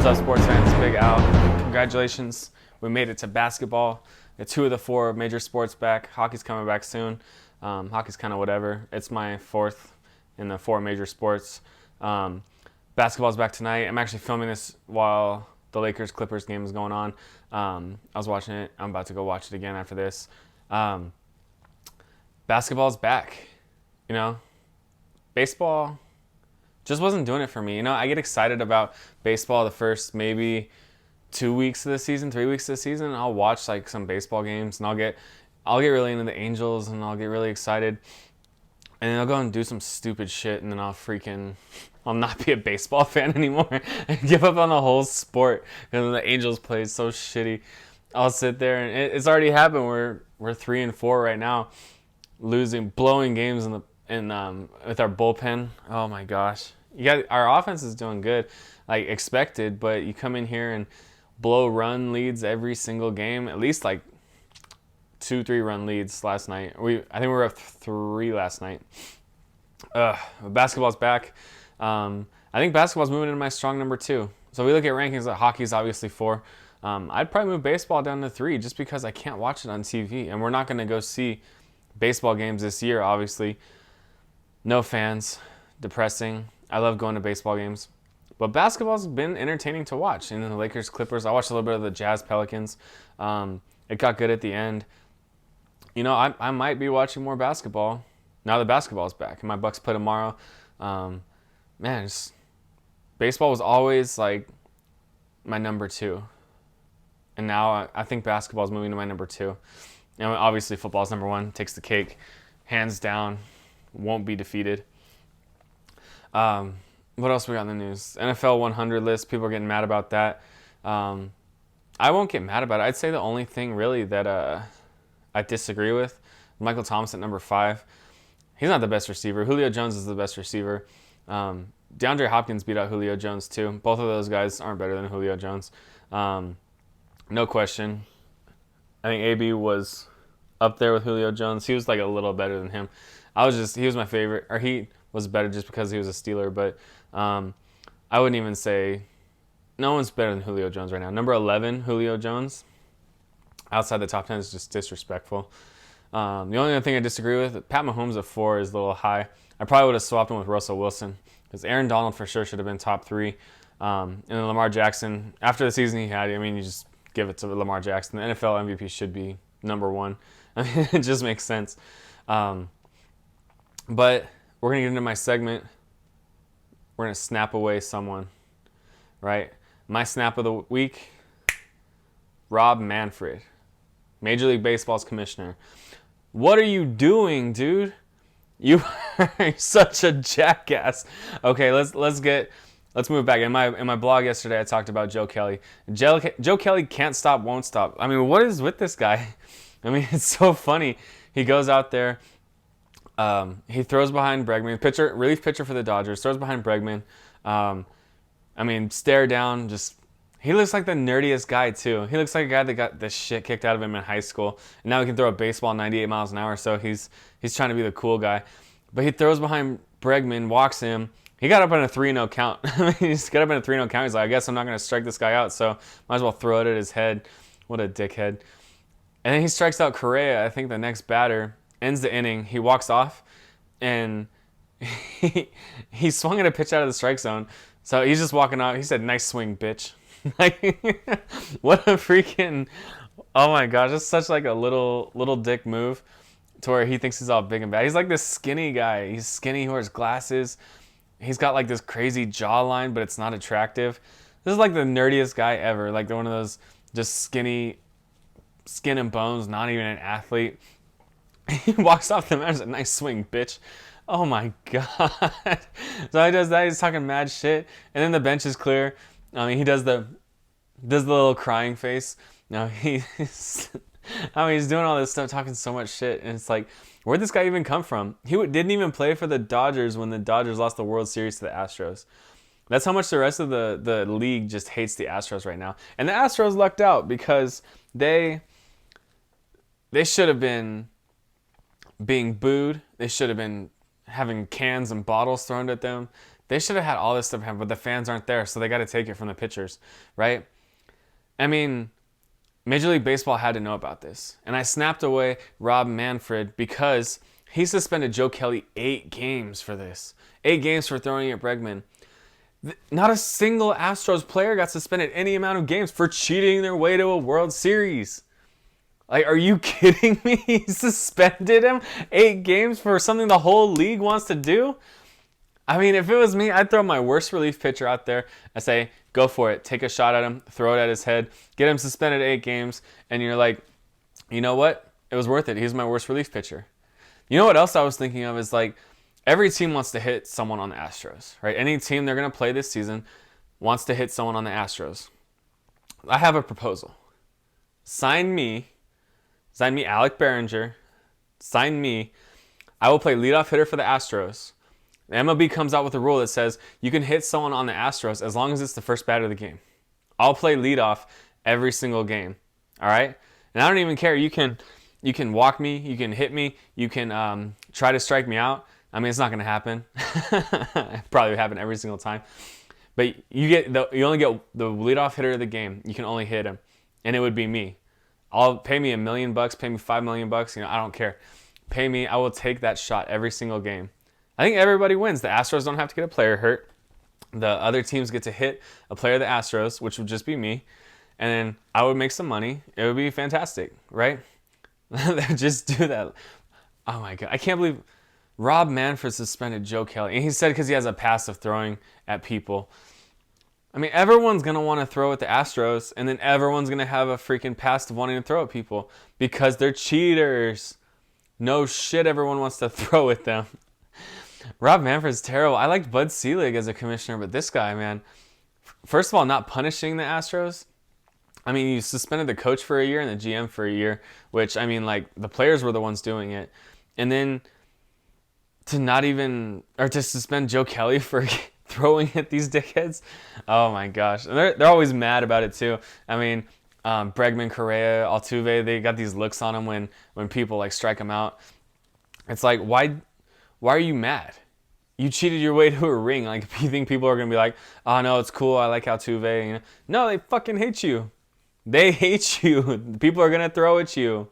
What's up, sports fans? Big Al. Congratulations. We made it to basketball. Got 2 of the 4 major sports back. Hockey's coming back soon. Hockey's kind of whatever. It's my 4th in the 4 major sports. Basketball's back tonight. I'm actually filming this while the Lakers-Clippers game is going on. I was watching it. I'm about to go watch it again after this. Basketball's back. You know, baseball just wasn't doing it for me. You know, I get excited about baseball the first maybe 2 weeks of the season, 3 weeks of the season. I'll watch like some baseball games and I'll get really into the Angels and I'll get really excited. And then I'll go and do some stupid shit and then I'll not be a baseball fan anymore and give up on the whole sport because the Angels played so shitty. I'll sit there and it's already happened. We're 3-4 right now, blowing games with our bullpen. Oh my gosh. Our offense is doing good, like expected, but you come in here and blow run leads every single game, at least like 2-3 run leads last night. I think we were up 3 last night. Basketball's back. I think basketball's moving into my strong number 2. So we look at rankings, hockey's obviously 4. I'd probably move baseball down to 3 just because I can't watch it on TV, and we're not going to go see baseball games this year, obviously. No fans. Depressing. I love going to baseball games. But basketball's been entertaining to watch. And the Lakers, Clippers, I watched a little bit of the Jazz, Pelicans. It got good at the end. You know, I might be watching more basketball now that basketball's back. And my Bucks play tomorrow. Baseball was always like my number 2. And now I think basketball's moving to my number 2. You know, obviously football's number 1, takes the cake, hands down. Won't be defeated. What else we got in the news? NFL 100 list. People are getting mad about that. I won't get mad about it. I'd say the only thing really that I disagree with, Michael Thomas at number 5. He's not the best receiver. Julio Jones is the best receiver. DeAndre Hopkins beat out Julio Jones too. Both of those guys aren't better than Julio Jones. No question. I think AB was up there with Julio Jones. He was like a little better than him. He was my favorite, or he was better just because he was a Steeler, but I wouldn't even say no one's better than Julio Jones right now. Number 11, Julio Jones, outside the top 10 is just disrespectful. The only other thing I disagree with, Pat Mahomes at 4 is a little high. I probably would have swapped him with Russell Wilson because Aaron Donald for sure should have been top 3. And then Lamar Jackson, after the season he had, I mean, you just give it to Lamar Jackson. The NFL MVP should be number 1. I mean, it just makes sense. But we're going to get into my segment. We're going to snap away someone, right? My snap of the week, Rob Manfred, Major League Baseball's commissioner. What are you doing, dude? You are such a jackass. Okay, let's move back. In my blog yesterday, I talked about Joe Kelly. Joe Kelly can't stop, won't stop. I mean, what is with this guy? I mean, it's so funny. He goes out there. He throws behind Bregman. Relief pitcher for the Dodgers. Throws behind Bregman. Stare down. He looks like the nerdiest guy too. He looks like a guy that got the shit kicked out of him in high school, and now he can throw a baseball 98 miles an hour. So he's trying to be the cool guy. But he throws behind Bregman, walks him. He got up in a 3-0 count. He just got up in a 3-0 count. He's like, I guess I'm not going to strike this guy out, so might as well throw it at his head. What a dickhead. And then he strikes out Correa, I think the next batter, ends the inning. He walks off, and he swung at a pitch out of the strike zone. So he's just walking off. He said, nice swing, bitch. Like, what a freaking, oh my gosh, that's such like a little dick move to where he thinks he's all big and bad. He's like this skinny guy. He's skinny, he wears glasses. He's got like this crazy jawline, but it's not attractive. This is like the nerdiest guy ever. Like one of those just skinny, skin and bones, not even an athlete. He walks off the mound and says, nice swing, bitch. Oh my god. So he does that. He's talking mad shit. And then the bench is clear. He does the little crying face. Now he's doing all this stuff, talking so much shit. And it's like, where'd this guy even come from? He didn't even play for the Dodgers when the Dodgers lost the World Series to the Astros. That's how much the rest of the league just hates the Astros right now. And the Astros lucked out because they should have been being booed. They should have been having cans and bottles thrown at them. They should have had all this stuff happen, but the fans aren't there, so they got to take it from the pitchers, right? I mean, Major League Baseball had to know about this. And I snapped away Rob Manfred because he suspended Joe Kelly 8 games for this. 8 games for throwing at Bregman. Not a single Astros player got suspended any amount of games for cheating their way to a World Series. Like, are you kidding me? He suspended him 8 games for something the whole league wants to do? I mean, if it was me, I'd throw my worst relief pitcher out there. I say, go for it. Take a shot at him. Throw it at his head. Get him suspended 8 games. And you're like, you know what? It was worth it. He's my worst relief pitcher. You know what else I was thinking of is like, every team wants to hit someone on the Astros, right? Any team they're going to play this season wants to hit someone on the Astros. I have a proposal. Sign me, Alec Behringer. Sign me. I will play leadoff hitter for the Astros. The MLB comes out with a rule that says you can hit someone on the Astros as long as it's the first batter of the game. I'll play leadoff every single game. All right? And I don't even care. You can walk me. You can hit me. You can try to strike me out. I mean, it's not going to happen. It probably happen every single time. But you only get the leadoff hitter of the game. You can only hit him, and it would be me. I'll pay me $1 million, pay me $5 million. I don't care. Pay me. I will take that shot every single game. I think everybody wins. The Astros don't have to get a player hurt. The other teams get to hit a player of the Astros, which would just be me, and then I would make some money. It would be fantastic, right? Just do that. Oh my God, I can't believe Rob Manfred suspended Joe Kelly. And he said because he has a past of throwing at people. I mean, everyone's going to want to throw at the Astros, and then everyone's going to have a freaking past of wanting to throw at people because they're cheaters. No shit, everyone wants to throw at them. Rob Manfred's terrible. I liked Bud Selig as a commissioner, but this guy, man, first of all, not punishing the Astros. I mean, you suspended the coach for a year and the GM for a year, which, I mean, like, the players were the ones doing it. And then to suspend Joe Kelly for throwing at these dickheads. Oh my gosh. And they're always mad about it too. I mean, Bregman, Correa, Altuve, they got these looks on them when people like strike them out. It's like, why are you mad? You cheated your way to a ring. Like, you think people are going to be like, oh no, it's cool, I like Altuve. You know? No, they fucking hate you. They hate you. People are going to throw at you.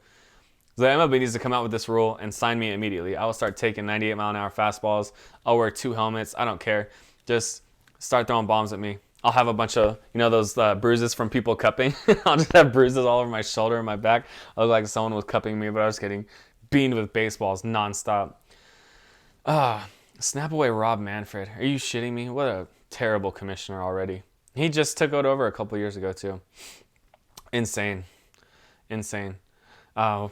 So the MLB needs to come out with this rule and sign me immediately. I will start taking 98-mile-an-hour fastballs. I'll wear 2 helmets. I don't care. Just start throwing bombs at me. I'll have a bunch of, those bruises from people cupping. I'll just have bruises all over my shoulder and my back. I look like someone was cupping me, but I was getting beamed with baseballs nonstop. Snap away Rob Manfred. Are you shitting me? What a terrible commissioner already. He just took it over a couple years ago, too. Insane. So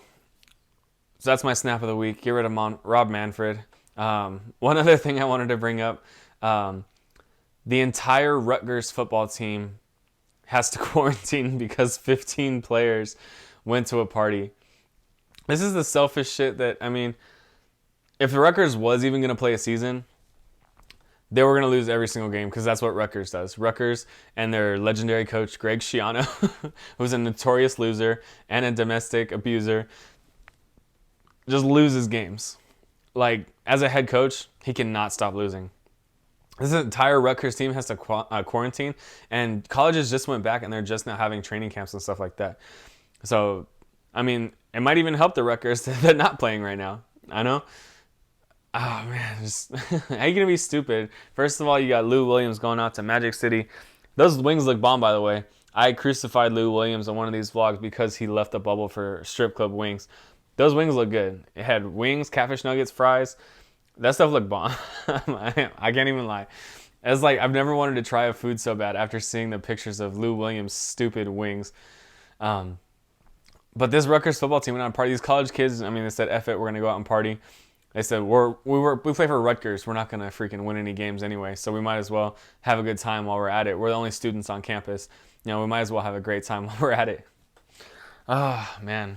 that's my snap of the week. Get rid of Rob Manfred. One other thing I wanted to bring up. The entire Rutgers football team has to quarantine because 15 players went to a party. This is the selfish shit that, I mean, if Rutgers was even going to play a season, they were going to lose every single game because that's what Rutgers does. Rutgers and their legendary coach, Greg Schiano, who's a notorious loser and a domestic abuser, just loses games. Like, as a head coach, he cannot stop losing. This entire Rutgers team has to quarantine, and colleges just went back and they're just now having training camps and stuff like that. So, I mean, it might even help the Rutgers that they're not playing right now. I know. Oh, man. Just, how are you going to be stupid? First of all, you got Lou Williams going out to Magic City. Those wings look bomb, by the way. I crucified Lou Williams on one of these vlogs because he left a bubble for strip club wings. Those wings look good. It had wings, catfish nuggets, fries. That stuff looked bomb. I can't even lie. It's like I've never wanted to try a food so bad after seeing the pictures of Lou Williams' stupid wings. But this Rutgers football team went out and party. These college kids, I mean, they said, F it, we're going to go out and party. They said, we play for Rutgers. We're not going to freaking win any games anyway, so we might as well have a good time while we're at it. We're the only students on campus. We might as well have a great time while we're at it. Oh, man.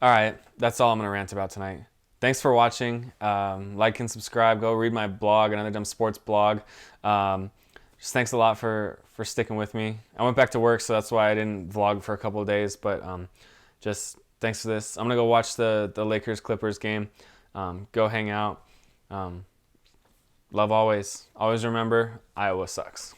All right, that's all I'm going to rant about tonight. Thanks for watching. Like and subscribe. Go read my blog, Another Dumb Sports blog. Just thanks a lot for sticking with me. I went back to work, so that's why I didn't vlog for a couple of days. But just thanks for this. I'm going to go watch the Lakers-Clippers game. Go hang out. Love always. Always remember, Iowa sucks.